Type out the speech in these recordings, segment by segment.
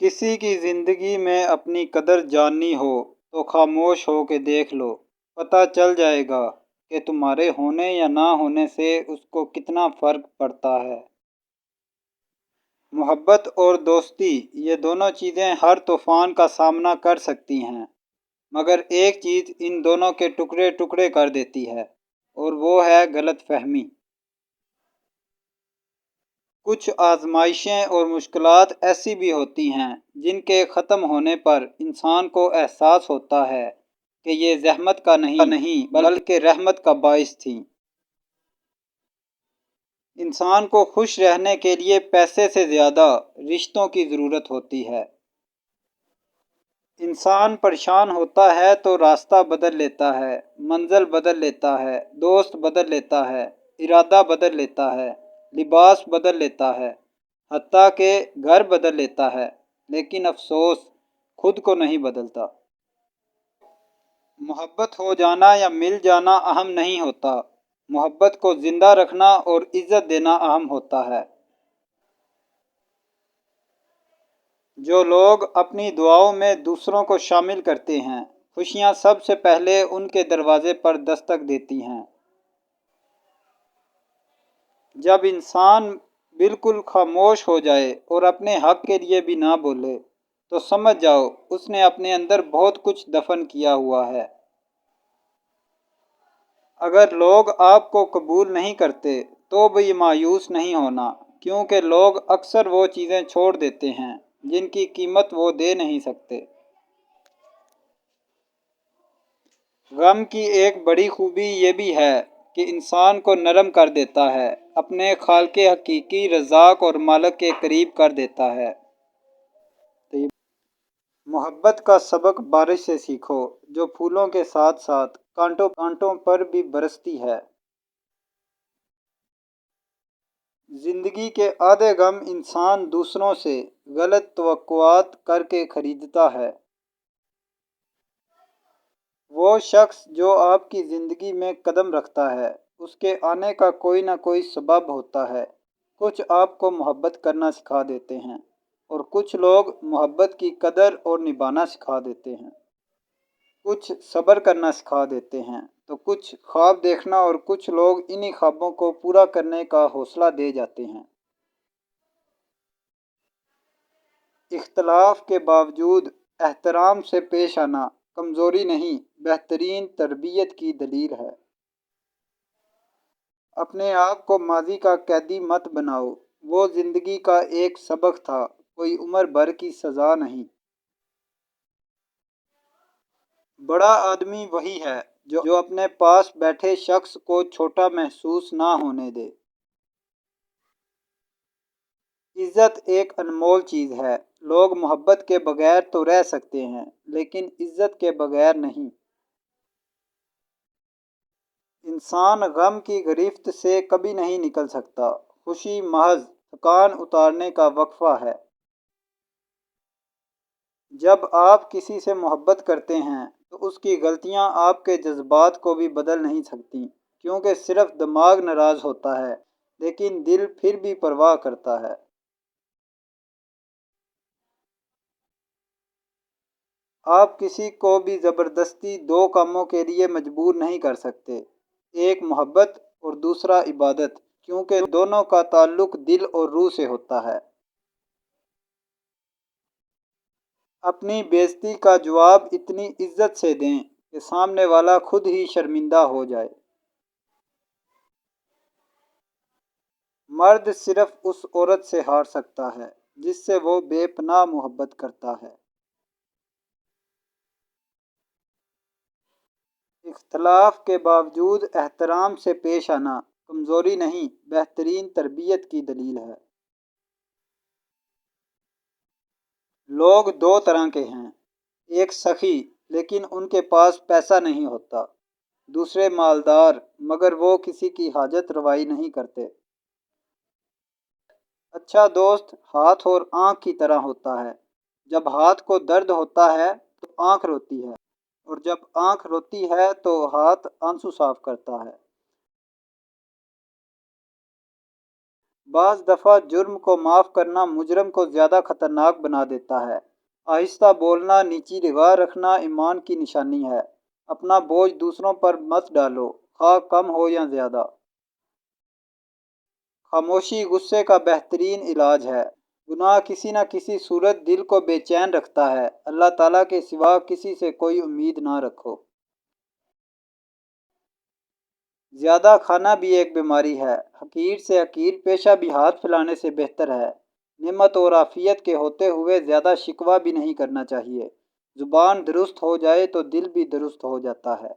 کسی کی زندگی میں اپنی قدر جاننی ہو تو خاموش ہو کے دیکھ لو، پتہ چل جائے گا کہ تمہارے ہونے یا نہ ہونے سے اس کو کتنا فرق پڑتا ہے۔ محبت اور دوستی یہ دونوں چیزیں ہر طوفان کا سامنا کر سکتی ہیں، مگر ایک چیز ان دونوں کے ٹکڑے ٹکڑے کر دیتی ہے، اور وہ ہے غلط فہمی۔ کچھ آزمائشیں اور مشکلات ایسی بھی ہوتی ہیں جن کے ختم ہونے پر انسان کو احساس ہوتا ہے کہ یہ زحمت کا نہیں بلکہ رحمت کا باعث تھی۔ انسان کو خوش رہنے کے لیے پیسے سے زیادہ رشتوں کی ضرورت ہوتی ہے۔ انسان پریشان ہوتا ہے تو راستہ بدل لیتا ہے، منزل بدل لیتا ہے، دوست بدل لیتا ہے، ارادہ بدل لیتا ہے، لباس بدل لیتا ہے، حتیٰ کہ گھر بدل لیتا ہے، لیکن افسوس خود کو نہیں بدلتا۔ محبت ہو جانا یا مل جانا اہم نہیں ہوتا، محبت کو زندہ رکھنا اور عزت دینا اہم ہوتا ہے۔ جو لوگ اپنی دعاؤں میں دوسروں کو شامل کرتے ہیں، خوشیاں سب سے پہلے ان کے دروازے پر دستک دیتی ہیں۔ جب انسان بالکل خاموش ہو جائے اور اپنے حق کے لیے بھی نہ بولے تو سمجھ جاؤ اس نے اپنے اندر بہت کچھ دفن کیا ہوا ہے۔ اگر لوگ آپ کو قبول نہیں کرتے تو بھی مایوس نہیں ہونا، کیونکہ لوگ اکثر وہ چیزیں چھوڑ دیتے ہیں جن کی قیمت وہ دے نہیں سکتے۔ غم کی ایک بڑی خوبی یہ بھی ہے کہ انسان کو نرم کر دیتا ہے، اپنے خالق حقیقی رزاق اور مالک کے قریب کر دیتا ہے۔ محبت کا سبق بارش سے سیکھو، جو پھولوں کے ساتھ ساتھ کانٹوں پر بھی برستی ہے۔ زندگی کے آدھے غم انسان دوسروں سے غلط توقعات کر کے خریدتا ہے۔ وہ شخص جو آپ کی زندگی میں قدم رکھتا ہے، اس کے آنے کا کوئی نہ کوئی سبب ہوتا ہے۔ کچھ آپ کو محبت کرنا سکھا دیتے ہیں اور کچھ لوگ محبت کی قدر اور نبھانا سکھا دیتے ہیں۔ کچھ صبر کرنا سکھا دیتے ہیں تو کچھ خواب دیکھنا، اور کچھ لوگ انہی خوابوں کو پورا کرنے کا حوصلہ دے جاتے ہیں۔ اختلاف کے باوجود احترام سے پیش آنا کمزوری نہیں، بہترین تربیت کی دلیل ہے۔ اپنے آپ کو ماضی کا قیدی مت بناؤ، وہ زندگی کا ایک سبق تھا، کوئی عمر بھر کی سزا نہیں۔ بڑا آدمی وہی ہے جو اپنے پاس بیٹھے شخص کو چھوٹا محسوس نہ ہونے دے۔ عزت ایک انمول چیز ہے، لوگ محبت کے بغیر تو رہ سکتے ہیں لیکن عزت کے بغیر نہیں۔ انسان غم کی گرفت سے کبھی نہیں نکل سکتا، خوشی محض تھکان اتارنے کا وقفہ ہے۔ جب آپ کسی سے محبت کرتے ہیں تو اس کی غلطیاں آپ کے جذبات کو بھی بدل نہیں سکتی، کیونکہ صرف دماغ ناراض ہوتا ہے لیکن دل پھر بھی پرواہ کرتا ہے۔ آپ کسی کو بھی زبردستی دو کاموں کے لیے مجبور نہیں کر سکتے، ایک محبت اور دوسرا عبادت، کیونکہ دونوں کا تعلق دل اور روح سے ہوتا ہے۔ اپنی بے عزتی کا جواب اتنی عزت سے دیں کہ سامنے والا خود ہی شرمندہ ہو جائے۔ مرد صرف اس عورت سے ہار سکتا ہے جس سے وہ بے پناہ محبت کرتا ہے۔ اختلاف کے باوجود احترام سے پیش آنا کمزوری نہیں، بہترین تربیت کی دلیل ہے۔ لوگ دو طرح کے ہیں، ایک سخی لیکن ان کے پاس پیسہ نہیں ہوتا، دوسرے مالدار مگر وہ کسی کی حاجت روائی نہیں کرتے۔ اچھا دوست ہاتھ اور آنکھ کی طرح ہوتا ہے، جب ہاتھ کو درد ہوتا ہے تو آنکھ روتی ہے، اور جب آنکھ روتی ہے تو ہاتھ آنسو صاف کرتا ہے۔ بعض دفعہ جرم کو معاف کرنا مجرم کو زیادہ خطرناک بنا دیتا ہے۔ آہستہ بولنا، نیچی نگاہ رکھنا ایمان کی نشانی ہے۔ اپنا بوجھ دوسروں پر مت ڈالو، خواہ کم ہو یا زیادہ۔ خاموشی غصے کا بہترین علاج ہے۔ گناہ کسی نہ کسی صورت دل کو بے چین رکھتا ہے۔ اللہ تعالیٰ کے سوا کسی سے کوئی امید نہ رکھو۔ زیادہ کھانا بھی ایک بیماری ہے۔ حقیر سے حقیر پیشہ بھی ہاتھ پھیلانے سے بہتر ہے۔ نعمت اور عافیت کے ہوتے ہوئے زیادہ شکوہ بھی نہیں کرنا چاہیے۔ زبان درست ہو جائے تو دل بھی درست ہو جاتا ہے۔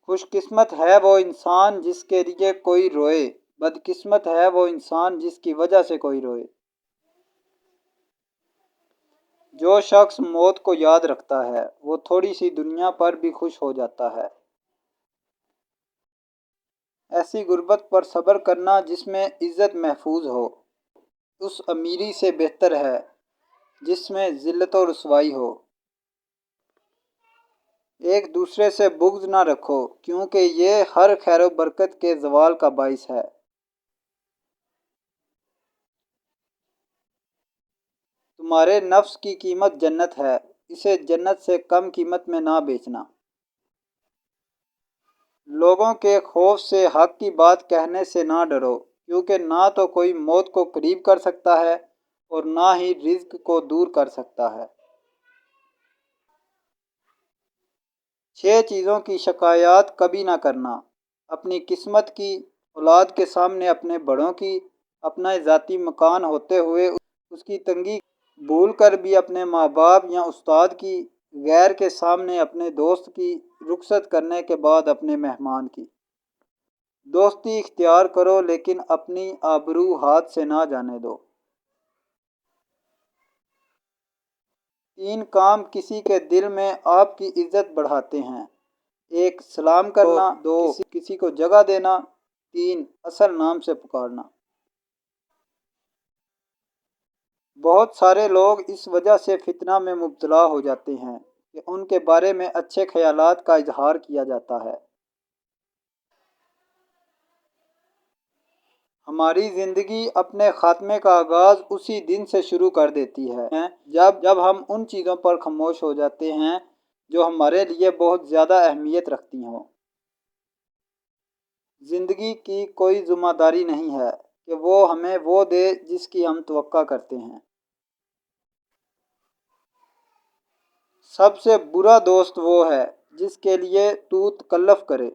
خوش قسمت ہے وہ انسان جس کے لیے کوئی روئے، بدقسمت ہے وہ انسان جس کی وجہ سے کوئی روئے۔ جو شخص موت کو یاد رکھتا ہے وہ تھوڑی سی دنیا پر بھی خوش ہو جاتا ہے۔ ایسی غربت پر صبر کرنا جس میں عزت محفوظ ہو، اس امیری سے بہتر ہے جس میں ذلت و رسوائی ہو۔ ایک دوسرے سے بغض نہ رکھو کیونکہ یہ ہر خیر و برکت کے زوال کا باعث ہے۔ تمہارے نفس کی قیمت جنت ہے، اسے جنت سے کم قیمت میں نہ بیچنا۔ لوگوں کے خوف سے حق کی بات کہنے سے نہ ڈرو کیونکہ نہ تو کوئی موت کو قریب کر سکتا ہے اور نہ ہی رزق کو دور کر سکتا ہے۔ 6 چیزوں کی شکایات کبھی نہ کرنا: اپنی قسمت کی، اولاد کے سامنے اپنے بڑوں کی، اپنا ذاتی مکان ہوتے ہوئے اس کی تنگی، بھول کر بھی اپنے ماں باپ یا استاد کی، غیر کے سامنے اپنے دوست کی، رخصت کرنے کے بعد اپنے مہمان کی۔ دوستی اختیار کرو لیکن اپنی آبرو ہاتھ سے نہ جانے دو۔ 3 کام کسی کے دل میں آپ کی عزت بڑھاتے ہیں: 1 سلام کرنا، 2 کسی کو جگہ دینا، 3 اصل نام سے پکارنا۔ بہت سارے لوگ اس وجہ سے فتنہ میں مبتلا ہو جاتے ہیں کہ ان کے بارے میں اچھے خیالات کا اظہار کیا جاتا ہے۔ ہماری زندگی اپنے خاتمے کا آغاز اسی دن سے شروع کر دیتی ہے جب ہم ان چیزوں پر خاموش ہو جاتے ہیں جو ہمارے لیے بہت زیادہ اہمیت رکھتی ہوں۔ زندگی کی کوئی ذمہ داری نہیں ہے کہ وہ ہمیں وہ دے جس کی ہم توقع کرتے ہیں۔ سب سے برا دوست وہ ہے جس کے لیے تو تکلف کرے۔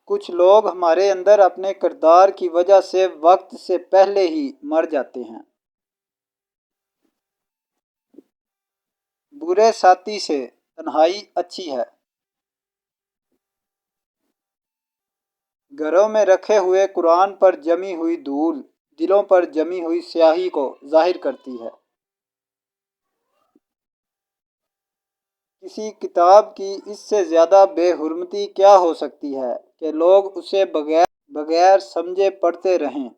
کچھ لوگ ہمارے اندر اپنے کردار کی وجہ سے وقت سے پہلے ہی مر جاتے ہیں۔ برے ساتھی سے تنہائی اچھی ہے۔ گھروں میں رکھے ہوئے قرآن پر جمی ہوئی دھول دلوں پر جمی ہوئی سیاہی کو ظاہر کرتی ہے۔ کسی کتاب کی اس سے زیادہ بے حرمتی کیا ہو سکتی ہے کہ لوگ اسے بغیر سمجھے پڑھتے رہیں۔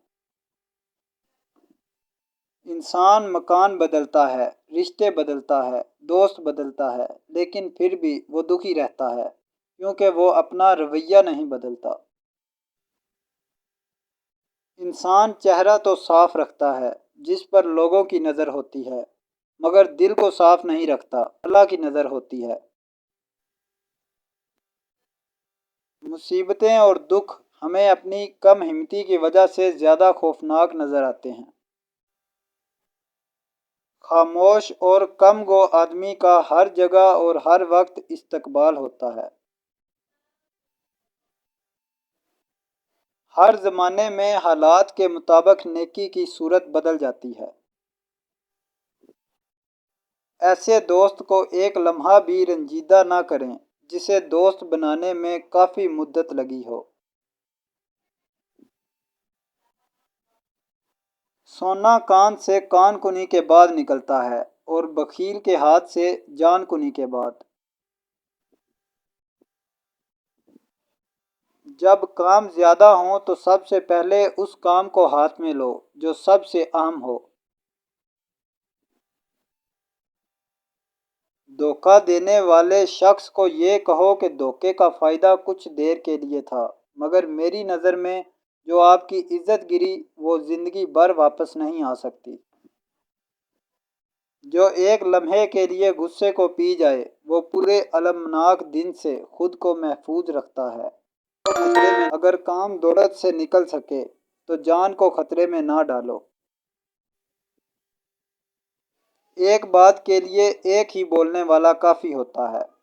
انسان مکان بدلتا ہے، رشتے بدلتا ہے، دوست بدلتا ہے، لیکن پھر بھی وہ دکھی رہتا ہے کیونکہ وہ اپنا رویہ نہیں بدلتا۔ انسان چہرہ تو صاف رکھتا ہے جس پر لوگوں کی نظر ہوتی ہے، مگر دل کو صاف نہیں رکھتا، اللہ کی نظر ہوتی ہے۔ مصیبتیں اور دکھ ہمیں اپنی کم ہمتی کی وجہ سے زیادہ خوفناک نظر آتے ہیں۔ خاموش اور کم گو آدمی کا ہر جگہ اور ہر وقت استقبال ہوتا ہے۔ ہر زمانے میں حالات کے مطابق نیکی کی صورت بدل جاتی ہے۔ ایسے دوست کو ایک لمحہ بھی رنجیدہ نہ کریں جسے دوست بنانے میں کافی مدت لگی ہو۔ سونا کان سے کان کنی کے بعد نکلتا ہے اور بخیل کے ہاتھ سے جان کنی کے بعد۔ جب کام زیادہ ہوں تو سب سے پہلے اس کام کو ہاتھ میں لو جو سب سے اہم ہو۔ دھوکہ دینے والے شخص کو یہ کہو کہ دھوکے کا فائدہ کچھ دیر کے لیے تھا مگر میری نظر میں جو آپ کی عزت گری وہ زندگی بھر واپس نہیں آ سکتی۔ جو ایک لمحے کے لیے غصے کو پی جائے وہ پورے المناک دن سے خود کو محفوظ رکھتا ہے۔ خطرے میں اگر کام دولت سے نکل سکے تو جان کو خطرے میں نہ ڈالو۔ ایک بات کے لیے ایک ہی بولنے والا کافی ہوتا ہے۔